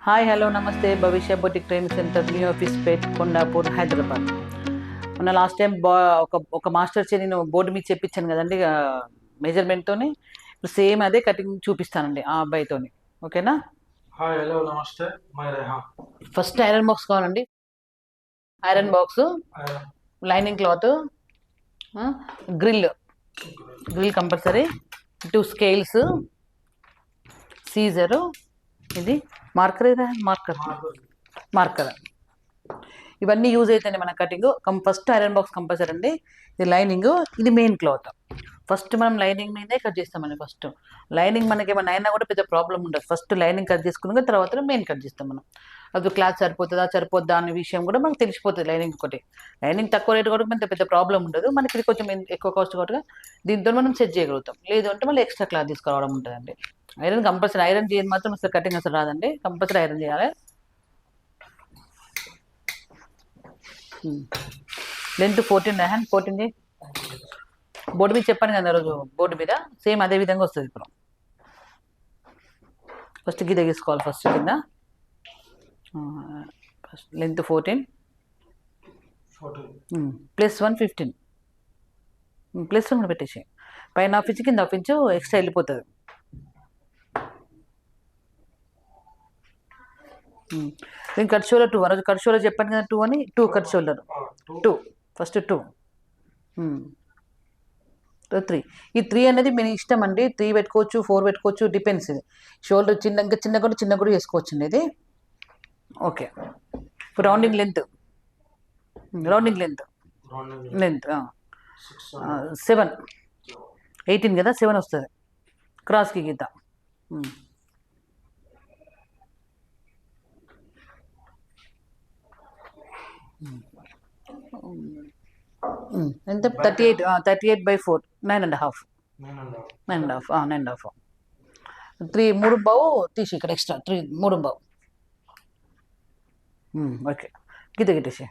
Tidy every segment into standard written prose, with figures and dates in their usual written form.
Hi hello నమస్తే Bhavishya boutique training centre new office పేట్ కొండాపూర్ హైదరాబాద్. మొన్న లాస్ట్ టైం ఒక మాస్టర్ చే నేను బోర్డు మీద చెప్పించాను కదండి మెజర్మెంట్తోని. ఇప్పుడు సేమ్ అదే కటింగ్ చూపిస్తానండి ఆ అబ్బాయితోని. ఓకేనా? హాయ్ హలో నమస్తే my Rehan. First iron box కావాలండి. Iron box, lining cloth, grill compulsory, 2 scales, scissor, ఇది మార్కర్ మార్కర్ ఇవన్నీ యూజ్ అవుతాయండి మన cutting. First iron box compulsory అండి. ఇది లైనింగ్, ఇది మెయిన్ క్లాత్. ఫస్ట్ మనం లైనింగ్ మీదే కట్ చేస్తామండి. ఫస్ట్ లైనింగ్ మనకి ఏమైనా అయినా కూడా పెద్ద ప్రాబ్లం ఉండదు. ఫస్ట్ లైనింగ్ కట్ చేసుకున్నాక తర్వాత మెయిన్ కట్ చేస్తాం మనం. అది క్లాత్ సరిపోద్దా అనే విషయం కూడా మనకు తెలిసిపోతుంది. లైనింగ్ ఒకటి, లైనింగ్ తక్కువ రేటు కూడా మనకి పెద్ద ప్రాబ్లం ఉండదు. మనకి ఇది కొంచెం ఎక్కువ కాస్ట్ కాబట్టి దీంతో మనం సెట్ చేయగలుగుతాం. లేదు అంటే మళ్ళీ ఎక్స్ట్రా క్లాత్ తీసుకురావడం ఉంటుందండి. ఐరన్ కంపల్సరీ, ఐరన్ చేయని మాత్రం అసలు కటింగ్ అసలు రాదండి. కంపల్సరీ ఐరన్ చేయాలి. లెంత్ 14 బోర్డు మీద చెప్పాను కదా రోజు, బోర్డు మీద సేమ్ అదే విధంగా వస్తుంది. ఇప్పుడు ఫస్ట్ గిద గీసుకోవాలి. ఫస్ట్ కింద ఫస్ట్ లెంత్ 14 +1 15 +1 కూడా పెట్టేసి పైన హాఫ్ ఇంచ్ కింద హాఫ్ ఇంచు ఎక్స్ట్రా వెళ్ళిపోతుంది. నేను కట్ షోల్డర్ 2 రోజు కట్ షోల్డర్ చెప్పాను కదా 2 అని, 2 కట్ షోల్డర్ 2 ఫస్ట్ 2 3. ఈ 3 అనేది మీ ఇష్టం అండి. 3 పెట్టుకోవచ్చు, 4 పెట్టుకోవచ్చు, డిపెండ్స్. ఇది షోల్డర్ చిన్న కూడా వేసుకోవచ్చు అండి ఇది. ఓకే. ఇప్పుడు రౌండింగ్ లెంత్ 7 18 కదా, 7 వస్తుంది. క్రాస్కి గీత. ఎంత 38/4 9.5 3 బావు తీసి ఇక్కడ ఎక్స్ట్రా 3 బావు. ఓకే, గీత గిట్టేసి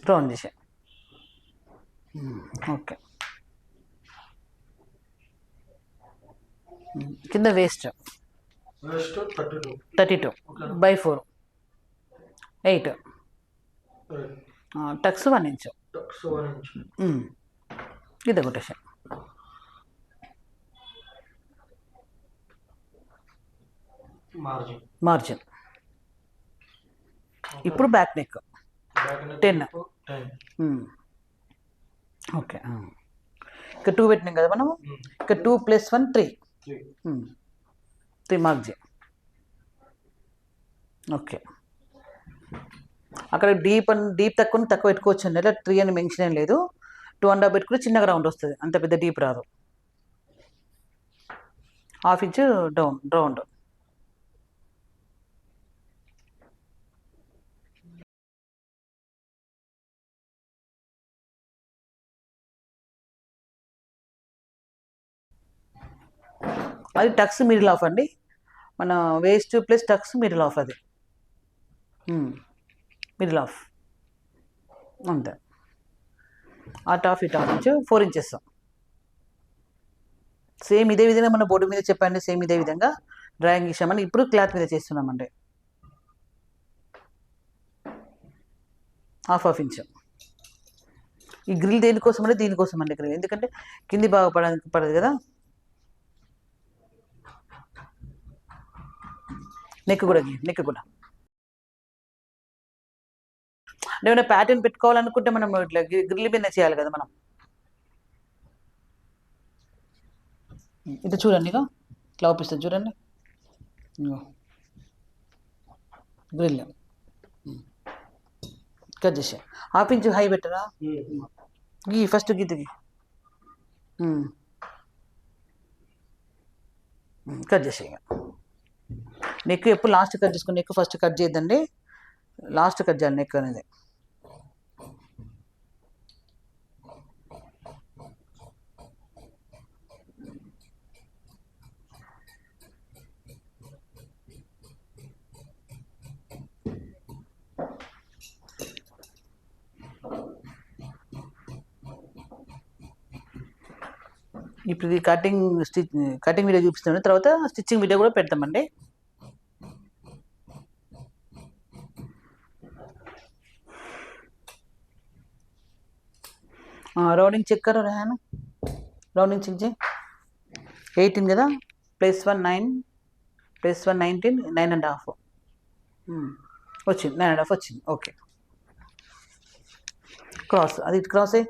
రౌండ్ చేసే. ఓకే, కింద వేస్ట్ 32/4 8. టక్స్ 1 ఇంచ్ ఇది కొట్టేసా. మార్జిన్ ఇప్పుడు బ్యాక్ నెక్ 10. ఓకే, ఇక్కడ 2 పెట్టినాం కదా మనము. ఇక్కడ 2 + 1 3 మార్క్ చేయి. ఓకే, అక్కడ డీప్ తక్కువ పెట్టుకోవచ్చు అండి. అలా 3 అని మెన్షన్ ఏం లేదు. 2.5 పెట్టుకుంటే చిన్నగా రౌండ్ వస్తుంది, అంత పెద్ద డీప్ రాదు. Half inch round. అది టక్స్ మిడిల్ ఆఫ్ అండి. మన waist plus tucks middle of, అది మిడిల్ ఆఫ్ అంతే. అటు హాఫ్ ఇంచ్ 4 ఇంచెస్. సేమ్ ఇదే విధంగా మన బోర్డు మీద చెప్పండి. సేమ్ ఇదే విధంగా డ్రాయింగ్ ఇచ్చామని ఇప్పుడు క్లాత్ మీద చేస్తున్నామండి. Half inch. ఈ గ్రిల్ దేనికోసం అంటే దీనికోసం అండి గ్రిల్, ఎందుకంటే కింది బాగా పడదు కదా. నెక్ కూడా ఏమైనా ప్యాటర్న్ పెట్టుకోవాలనుకుంటే మనం ఇట్లా గ్రిల్ మీద చేయాలి కదా మనం. ఇది చూడండి, ఇక ఇట్లా చూపిస్తుంది చూడండి. గ్రిల్ కట్ చేసా. హాఫ్ ఇంచ్ హై పెట్టరా, ఫస్ట్ గీతకి కట్ చేసే. నెక్ ఎప్పుడు లాస్ట్ కట్ చేసుకుని, నెక్ ఫస్ట్ కట్ చేయొద్దండి, లాస్ట్ కట్ చేయాలి నెక్ అనేది. ఇప్పుడు ఇది కటింగ్ వీడియో చూపిస్తాను, తర్వాత స్టిచ్చింగ్ వీడియో కూడా పెడతామండి. రౌండింగ్ చెక్ కరో రెహాన్, రౌండింగ్ చెక్ చేయి. 18 కదా, +1 9, +1 19, 9.5 వచ్చింది. 9.5 వచ్చింది. ఓకే, క్రాస్ అది ఇటు క్రాస్ అయ్యి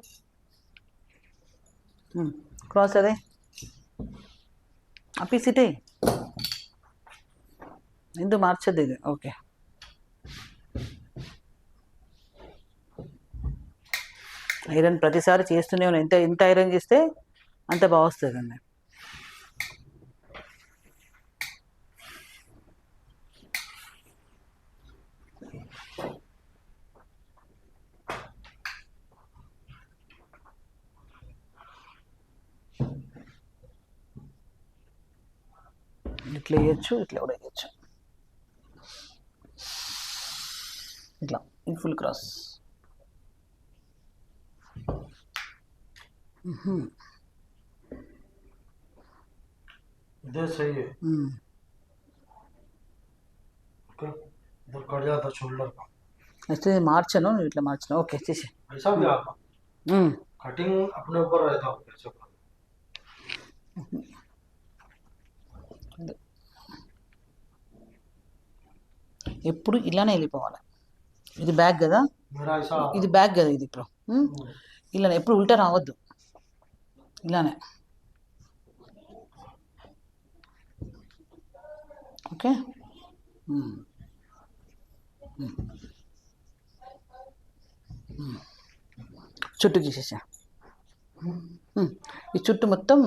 క్రాస్ అదే ఆ పీస్ ఇటే ఎందుకు మార్చద్దు ఇది. ఓకే, ఐరన్ ప్రతిసారి చేస్తూనే ఉన్నాను. ఎంత ఐరన్ చేస్తే అంత బాగా వస్తుంది అండి. ఇట్లా వేయచ్చు, ఇట్లా కూడా వేయచ్చు. ఇట్లా ఇది ఫుల్ క్రాస్. इधर सही है। ओके, इधर कट जाता शोल्डर का। అయితే మార్చాను, ఇట్లా మార్చాను. ఓకే, చేసి ऐसा भी आपका कटिंग अपने ऊपर रहता है कैसे करना। ఎప్పుడు ఇలానే వెళ్ళిపోవాలి. ఇది బ్యాగ్ కదా, मेरा ऐसा ఇది బ్యాగ్ కదా, ఇది ఇప్పుడు ఇలానే ఎప్పుడు ఉల్టా రావద్దు, ఇలానే. ఓకే, చుట్టూ తీసేసా. ఈ చుట్టూ మొత్తం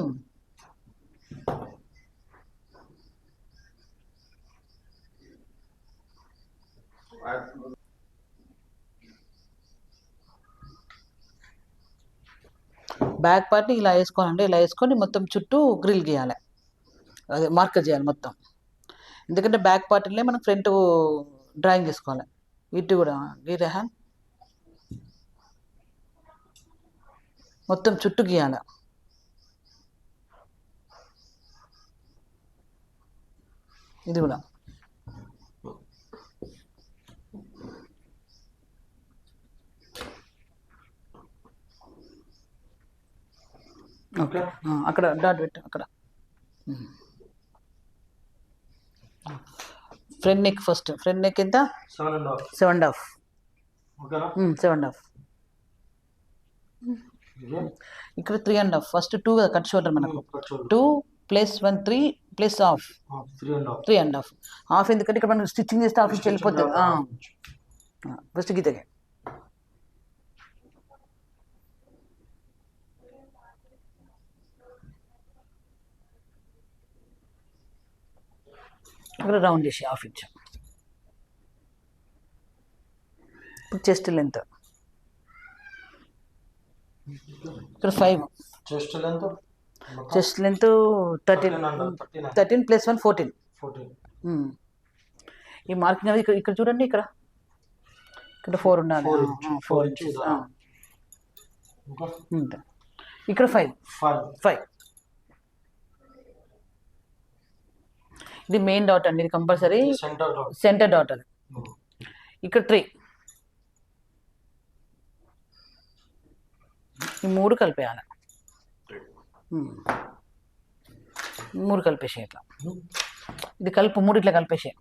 బ్యాక్ పార్ట్ని ఇలా వేసుకోవాలంటే ఇలా వేసుకొని మొత్తం చుట్టూ గ్రిల్ గీయాలి, అదే మార్కర్ చేయాలి మొత్తం. ఎందుకంటే బ్యాక్ పార్ట్లే మనం ఫ్రంట్ డ్రాయింగ్ చేసుకోవాలి. ఇటు కూడా రెహాన్ మొత్తం చుట్టూ గీయాలి. ఇది కూడా ఓకే. అక్కడ డాట్ పెట్టు, అక్కడ front neck. First front neck ఎంత? 7.5. 7.5. ఓకేనా? 7.5. ఇక్కడ 3.5. ఫస్ట్ 2 కదా కట్ షోల్డర్ మనకు. 2 + 1 3 + హాఫ్ 3.5. హాఫ్ ఎందుకంటే ఇక్కడ మనం స్టిచ్చింగ్ చేస్తే ఆఫీస్కి వెళ్ళిపోతుంది. ఫస్ట్ గీతకి ఇక్కడ రౌండ్ చేసి హాఫ్ ఇంచ్. ఇప్పుడు చెస్ట్ లెంత్ ఇక్కడ 5. Chest length 13 + 1 14. ఈ మార్కింగ్ అనేది ఇక్కడ చూడండి, ఇక్కడ 4 ఉండాలి. 4 ఇంచెస్. ఇక్కడ 5. ఇది మెయిన్ డాట్ అండి, ఇది కంపల్సరీ సెంటర్ డాట్. అది ఇక్కడ 3. ఈ 3 కలిపేయాలి. 3 కలిపేసే ఇట్లా, ఇది కలుపు 3 ఇట్లా కలిపేసే.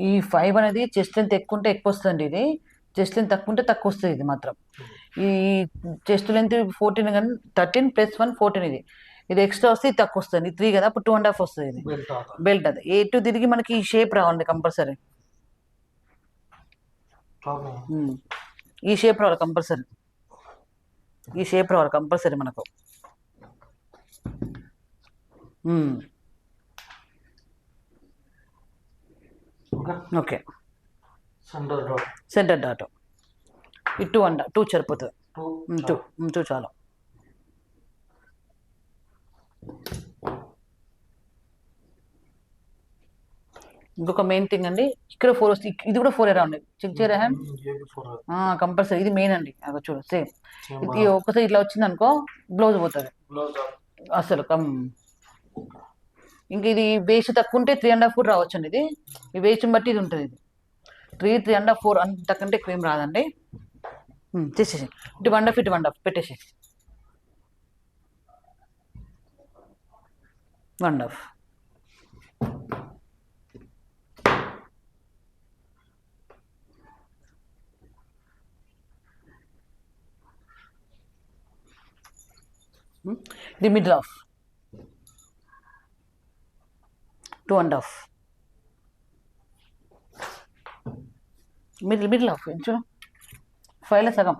ఈ 5 అనేది చెస్ట్ లెంత్ ఎక్కువ ఉంటే ఎక్కువ వస్తుందండి, ఇది చెస్ట్ లెంత్ తక్కువ ఉంటే తక్కువ వస్తుంది. ఇది మాత్రం ఈ చెస్ట్ లెంత్ 14 కానీ 13 + 1 14. ఇది ఎక్స్ట్రా వస్తే ఇది తక్కువ వస్తుంది. 3 కదా, అప్పుడు 2.5 వస్తుంది. ఇది బెల్ట్. అది ఎటు తిరిగి మనకి ఈ షేప్ రావాలి కంపల్సరీ. ఈ షేప్ రావాలి కంపల్సరీ. మనకు. Okay, centre dot. ఈ 2 సరిపోతుంది. 2 చాలు. ఇంకొక మెయిన్ థింగ్ అండి, ఇక్కడ 4 వస్తుంది, ఇది కూడా 4 అరౌండ్ చెక్ చేయరా హ్యాండ్. ये भी 4 కంపల్సరీ ఇది మెయిన్ అండి, అక్కడ చూడు సేమ్. सेम ఇది ఒక్కసారి ఇట్లా వచ్చింది అనుకో బ్లౌజ్ పోతుంది ब्लाउज అసలు ఇంక ఇది వేస్ట్ తక్కువ ఉంటే 3.5 కూడా రావచ్చు అండి. ఇది ఈ వేస్ట్ని బట్టి ఇది ఉంటుంది. ఇది 3.5 4 అంతకంటే ఎక్కువ ఏం రాదండి. చేసేసి ఇటు 1.5 ఇటు 1.5 పెట్టేసి 1.5. ఇది మిడిల్ ఆఫ్ 2.5 మిడిల్ ఆఫ్ చూడు 5లో సగం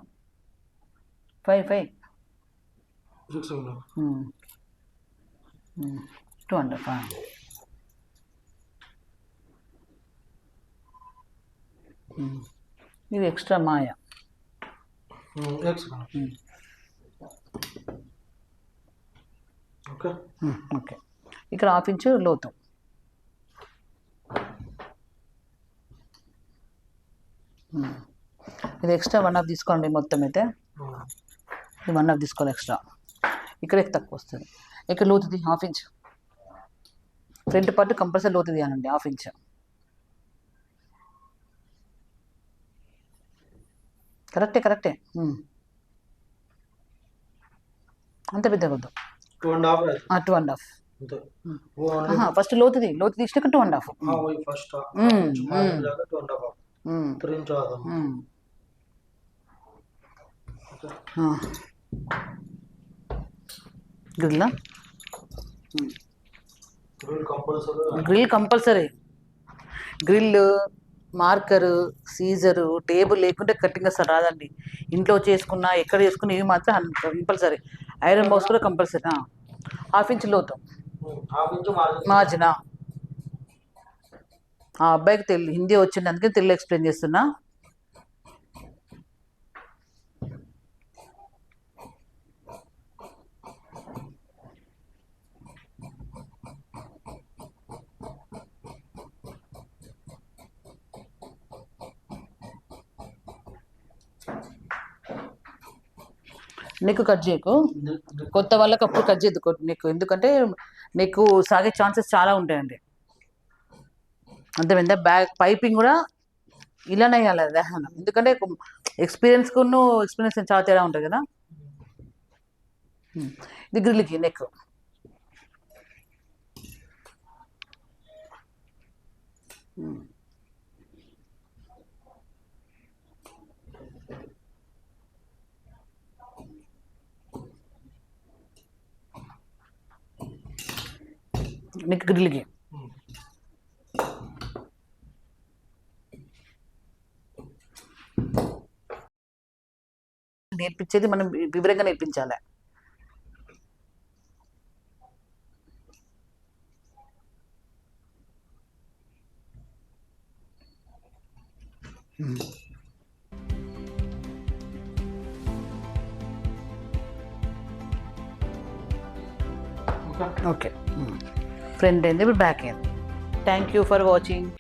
5 6 2.5. ఇది ఎక్స్ట్రా మాయ. ఓకే ఓకే, ఇక్కడ 1/2 ఇంచు లోతు. ఇది ఎక్స్ట్రా 1.5 తీసుకోండి. మొత్తం అయితే ఇది 1.5 తీసుకోవాలి ఎక్స్ట్రా. ఇక్కడ తక్కువ వస్తుంది. ఇక్కడ లోతుది 1/2 ఇంచ్. ఫ్రంట్ పార్ట్ కంపల్సరీ లోతు తీయాలండి 1/2 ఇంచ్. కరెక్టే అంత పెద్ద వద్దు. 2.5 ఫస్ట్ లోతు తీసినాక 2.5. Grill compulsory. Grill, marker, scissor, table లేకుంటే కటింగ్ అసలు రాదండి. ఇంట్లో చేసుకున్నా ఎక్కడ చేసుకున్నా ఇవి మాత్రం కంపల్సరీ. ఐరన్ బాక్స్ కూడా కంపల్సరీ. 1/2 ఇంచ్ లోతు మార్జిన్. ఆ అబ్బాయికి హిందీ వచ్చింది, అందుకే తెలుగు ఎక్స్ప్లెయిన్ చేస్తున్నా. నెక్ కట్ చేయకు, కొత్త వాళ్ళకి అప్పుడు కట్ చేయద్దు నెక్, ఎందుకంటే నెక్ సాగే ఛాన్సెస్ చాలా ఉంటాయండి. అర్థమైందా? బ్యాక్ పైపింగ్ కూడా ఇలానే వేయాలి, ఎందుకంటే ఎక్స్పీరియన్స్ చాలా తేడా ఉంటుంది కదా. ఇది గ్రిల్కి నెక్. నెక్ గ్రిల్కి నేర్పించేది మనం వివరంగా నేర్పించాలి. ఓకే, ఫ్రంట్ అయింది, ఇప్పుడు బ్యాక్ అయింది. Thank you for watching.